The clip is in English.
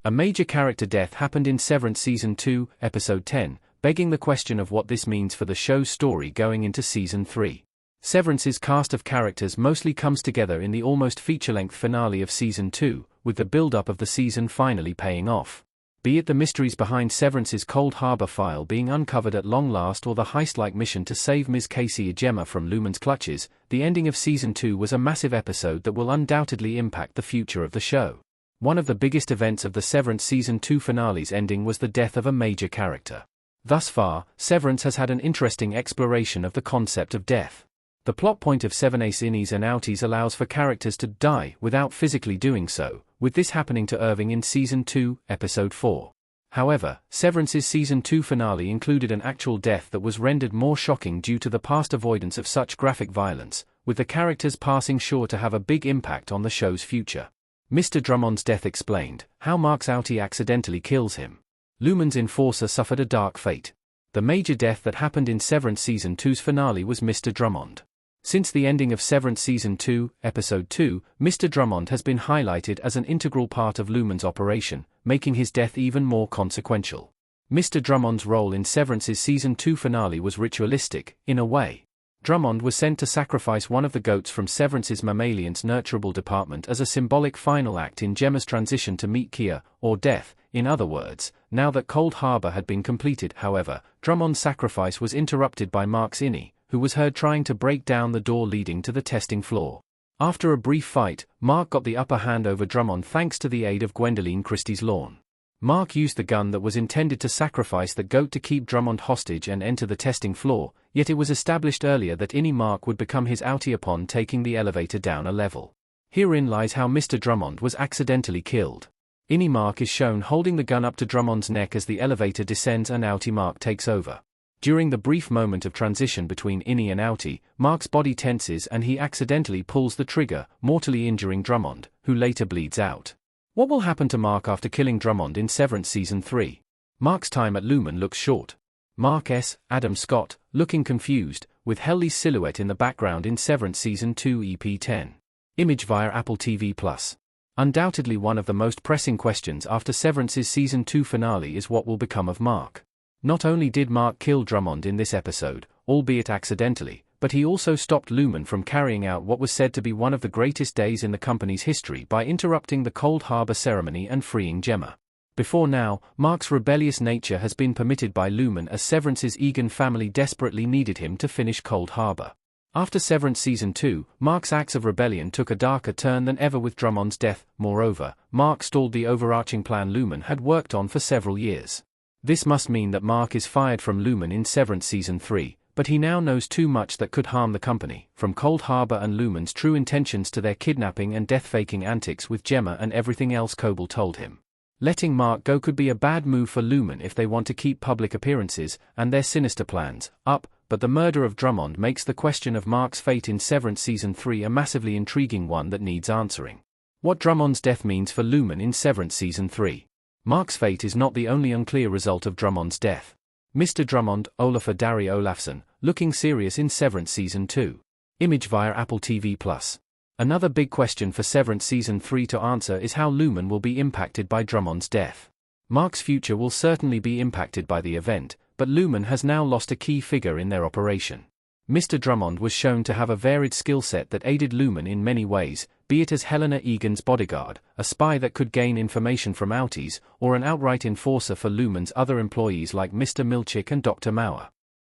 A major character death happened in Severance Season 2, Episode 10, begging the question of what this means for the show's story going into Season 3. Severance's cast of characters mostly comes together in the almost feature-length finale of Season 2, with the build-up of the season finally paying off. Be it the mysteries behind Severance's Cold Harbor file being uncovered at long last or the heist-like mission to save Ms. Casey Gemma from Lumen's clutches, the ending of Season 2 was a massive episode that will undoubtedly impact the future of the show. One of the biggest events of the Severance Season 2 finale's ending was the death of a major character. Thus far, Severance has had an interesting exploration of the concept of death. The plot point of 7's innies and outies allows for characters to die without physically doing so, with this happening to Irving in Season 2, Episode 4. However, Severance's Season 2 finale included an actual death that was rendered more shocking due to the past avoidance of such graphic violence, with the characters passing sure to have a big impact on the show's future. Mr. Drummond's death explained how Mark's outie accidentally kills him. Lumen's enforcer suffered a dark fate. The major death that happened in Severance Season 2's finale was Mr. Drummond. Since the ending of Severance Season 2, Episode 2, Mr. Drummond has been highlighted as an integral part of Lumen's operation, making his death even more consequential. Mr. Drummond's role in Severance's Season 2 finale was ritualistic, in a way. Drummond was sent to sacrifice one of the goats from Severance's mammalian's nurturable department as a symbolic final act in Gemma's transition to meet Kia, or death. In other words, now that Cold Harbor had been completed, however, Drummond's sacrifice was interrupted by Mark's innie, who was heard trying to break down the door leading to the testing floor. After a brief fight, Mark got the upper hand over Drummond thanks to the aid of Gwendoline Christie's lawn. Mark used the gun that was intended to sacrifice the goat to keep Drummond hostage and enter the testing floor, yet it was established earlier that innie Mark would become his outie upon taking the elevator down a level. Herein lies how Mr. Drummond was accidentally killed. Innie Mark is shown holding the gun up to Drummond's neck as the elevator descends and outie Mark takes over. During the brief moment of transition between innie and outie, Mark's body tenses and he accidentally pulls the trigger, mortally injuring Drummond, who later bleeds out. What will happen to Mark after killing Drummond in Severance Season 3? Mark's time at Lumen looks short. Mark S. Adam Scott, looking confused, with Helly's silhouette in the background in Severance Season 2 EP 10. Image via Apple TV+. Undoubtedly one of the most pressing questions after Severance's Season 2 finale is what will become of Mark. Not only did Mark kill Drummond in this episode, albeit accidentally, but he also stopped Lumen from carrying out what was said to be one of the greatest days in the company's history by interrupting the Cold Harbor ceremony and freeing Gemma. Before now, Mark's rebellious nature has been permitted by Lumen as Severance's Egan family desperately needed him to finish Cold Harbor. After Severance Season 2, Mark's acts of rebellion took a darker turn than ever with Drummond's death. Moreover, Mark stalled the overarching plan Lumen had worked on for several years. This must mean that Mark is fired from Lumen in Severance Season 3, but he now knows too much that could harm the company, from Cold Harbor and Lumen's true intentions to their kidnapping and death-faking antics with Gemma and everything else Coble told him. Letting Mark go could be a bad move for Lumen if they want to keep public appearances and their sinister plans up, but the murder of Drummond makes the question of Mark's fate in Severance Season 3 a massively intriguing one that needs answering. What Drummond's death means for Lumen in Severance Season 3. Mark's fate is not the only unclear result of Drummond's death. Mr. Drummond, Olafur Darri Olafsson, looking serious in Severance Season 2. Image via Apple TV+. Another big question for Severance Season 3 to answer is how Lumen will be impacted by Drummond's death. Mark's future will certainly be impacted by the event, but Lumen has now lost a key figure in their operation. Mr. Drummond was shown to have a varied skill set that aided Lumen in many ways, be it as Helena Egan's bodyguard, a spy that could gain information from outies, or an outright enforcer for Lumen's other employees like Mr. Milchick and Dr. Mauer.